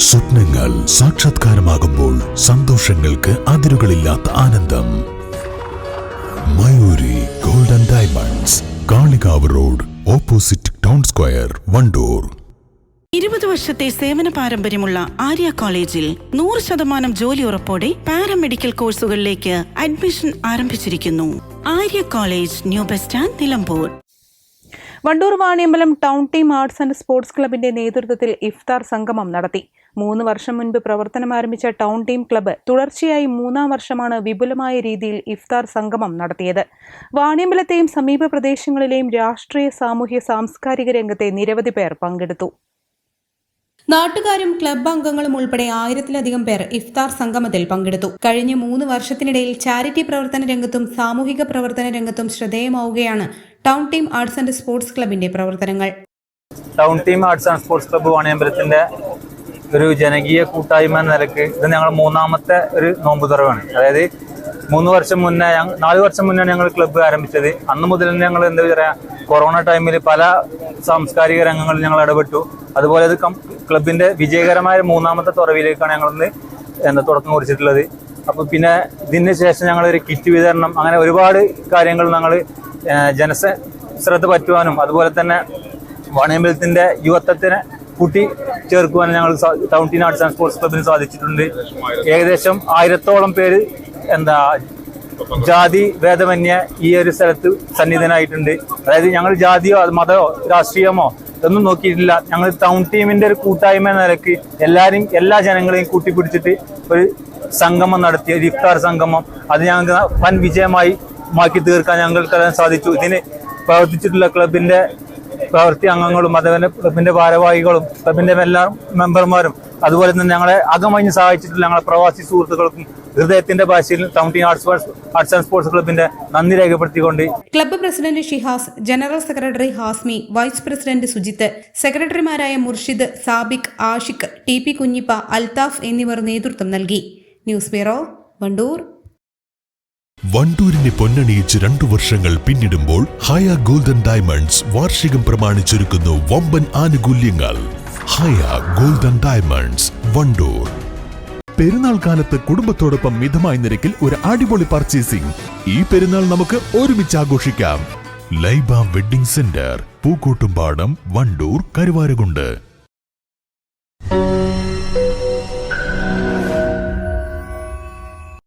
സ്വപ്നങ്ങൾ സാക്ഷാത്കാരമാകുമ്പോൾ സന്തോഷങ്ങൾക്ക് അതിരുകളില്ലാത്ത ആനന്ദം. Mayuri golden diamonds, Kalikavu road, opposite town square, Wandoor. 20 വർഷത്തെ സേവന പാരമ്പര്യമുള്ള ആര്യ കോളേജിൽ 100% ജോലി ഉറപ്പോടെ പാരാമെഡിക്കൽ കോഴ്സുകളിലേക്ക് അഡ്മിഷൻ ആരംഭിച്ചിരിക്കുന്നു. Arya college, new bus stand, Nilambur. Wandoor Vaniyambalam town team arts and sports ക്ലബിന്റെ നേതൃത്വത്തിൽ ഇഫ്താർ സംഗമം നടത്തി. 3 വർഷം മുൻപ് പ്രവർത്തനം ആരംഭിച്ച ടൗൺ ടീം ക്ലബ്ബ് തുടർച്ചയായി 3-ാം വർഷമാണ് വിപുലമായ രീതിയിൽ ഇഫ്താർ സംഗമം നടത്തിയത്. വാണിയമ്പലത്തെയും സമീപ പ്രദേശങ്ങളിലെയും രാഷ്ട്രീയ, സാമൂഹ്യ, സാംസ്കാരിക രംഗത്തെ നിരവധി പേർ പങ്കെടുത്തു. നാട്ടുകാരും ക്ലബ്ബ് അംഗങ്ങളും ഉൾപ്പെടെ 1000-ലധികം പേർ ഇഫ്താർ സംഗമത്തിൽ പങ്കെടുത്തു. കഴിഞ്ഞ 3 വർഷത്തിനിടയിൽ ചാരിറ്റി പ്രവർത്തന രംഗത്തും സാമൂഹിക പ്രവർത്തന രംഗത്തും ശ്രദ്ധേയമാവുകയാണ് town team arts and sports ക്ലബിന്റെ പ്രവർത്തനങ്ങൾ. Town team arts and sports club വാണിയമ്പലത്തിന്റെ ഒരു ജനകീയ കൂട്ടായ്മ എന്ന നിലക്ക് ഇത് ഞങ്ങൾ 3-ാമത്തെ ഒരു നോമ്പ് തുറവാണ്. അതായത് 4 വർഷം മുന്നേ ഞങ്ങൾ ക്ലബ്ബ് ആരംഭിച്ചത്. അന്ന് മുതൽ തന്നെ ഞങ്ങൾ എന്താ പറയുക, കൊറോണ ടൈമിൽ പല സാംസ്കാരിക രംഗങ്ങളിൽ ഞങ്ങൾ ഇടപെട്ടു. അതുപോലെ ഇത് ക്ലബിന്റെ വിജയകരമായ 3-ാമത്തെ തുറവിലേക്കാണ് ഞങ്ങൾ തുടക്കം കുറിച്ചിട്ടുള്ളത്. അപ്പോൾ പിന്നെ ഇതിന് ശേഷം ഞങ്ങൾ ഒരു കിറ്റ് വിതരണം, അങ്ങനെ ഒരുപാട് കാര്യങ്ങൾ ഞങ്ങൾ ജനശ്രദ്ധ പറ്റുവാനും അതുപോലെ തന്നെ വാണിയമ്പലത്തിന്റെ യുവത്വത്തിനെ കൂട്ടി ചേർക്കുവാനും ഞങ്ങൾ town team arts and sports ക്ലബിന് സാധിച്ചിട്ടുണ്ട്. ഏകദേശം 1000-ഓളം പേര് ജാതി ഭേദമന്യേ ഈ ഒരു സ്ഥലത്ത് സന്നിധനായിട്ടുണ്ട്. അതായത് ഞങ്ങൾ ജാതിയോ മതമോ രാഷ്ട്രീയമോ ഒന്നും നോക്കിയിട്ടില്ല. ഞങ്ങൾ ടൗൺ ടീമിന്റെ ഒരു കൂട്ടായ്മ എന്ന നിലയ്ക്ക് എല്ലാ ജനങ്ങളെയും കൂട്ടിപ്പിടിച്ചിട്ട് ഒരു സംഗമം നടത്തി, ഒരു ഇഫ്താർ സംഗമം. അത് ഞങ്ങൾക്ക് വൻ വിജയമായി മാക്കി തീർക്കാൻ ഞങ്ങൾക്ക് സാധിച്ചു. ഇതിന് പ്രവർത്തിച്ചിട്ടുള്ള ക്ലബിന്റെ പ്രവൃത്തി അംഗങ്ങളും അതുപോലെ ക്ലബിന്റെ ഭാരവാഹികളും ക്ലബിന്റെ എല്ലാ മെമ്പർമാരും അതുപോലെ തന്നെ ഞങ്ങളെ അകമഞ്ഞ് സഹായിച്ചിട്ടുള്ള ഞങ്ങളെ പ്രവാസി സുഹൃത്തുക്കൾക്കും ഹൃദയത്തിന്റെ ഭാഷയിൽ town team arts and sports ക്ലബിന്റെ നന്ദി രേഖപ്പെടുത്തിക്കൊണ്ട് club president Shihas, general secretary Hasmi, vice president Sujith, സെക്രട്ടറിമാരായ മുർഷിദ്, സാബിക്, ആഷിഖ്, ടി പി കുഞ്ഞിപ്പ, അൽതാഫ് എന്നിവർ നേതൃത്വം നൽകി. News bureau, Wandoor. വണ്ടൂരിനെ പൊന്നണിയിച്ച് 2 വർഷങ്ങൾ പിന്നിടുമ്പോൾ ഹയ ഗോൾഡൻ ഡയമണ്ട്സ് വാർഷികം പ്രമാണിച്ചൊരുക്കുന്നു വമ്പൻ ആനുകൂല്യങ്ങൾ. ഹയ ഗോൾഡൻ ഡയമണ്ട്സ്, വണ്ടൂർ. പെരുന്നാൾ കാലത്ത് കുടുംബത്തോടൊപ്പം മിതമായ നിരക്കിൽ ഒരു അടിപൊളി പർച്ചേസിംഗ്. ഈ പെരുന്നാൾ നമുക്ക് ഒരുമിച്ച് ആഘോഷിക്കാം. Laiba wedding centre, Pookkottumpadam, Wandoor, Karuvarakundu.